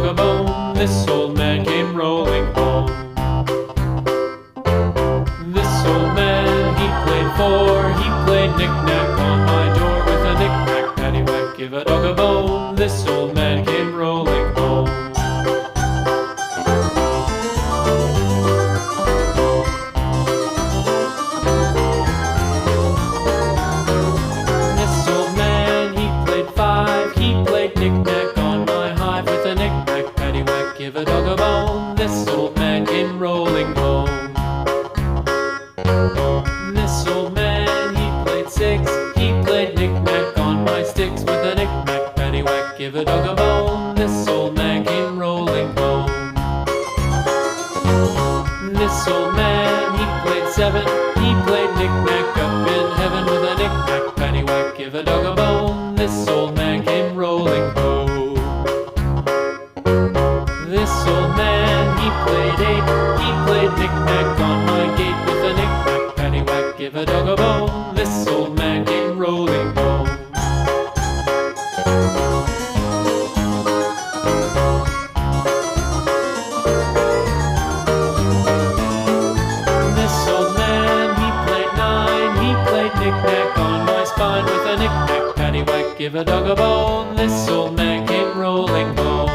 a bone. This old man came rolling home. This old man, he played four. He played knick-knack on my door with a knick-knack, paddywhack, give a dog a bone. This old man came rolling home. This old man, he played five. He played knick-knack on my hive with a knick-knack, paddywhack, give a dog a bone. This old man came rolling home. This old man, he played six. He played knick-knack on my sticks with a knick-knack, paddywhack, give a dog a bone. This old man came rolling home. This old man, he played seven. He played knick-knack up in heaven with a knick-knack, paddywhack, give a dog a bone. This old man came rolling home. This old man, he played eight. He played knick-knack on my gate with a knick-knack, paddywhack, give a dog a bone. This old man came rolling home. This old man, he played nine. He played knick-knack on my spine with a knick-knack, paddywhack, give a dog a bone. This old man came rolling home.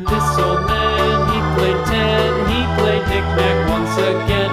This old man, he played ten. He played knick-knack once again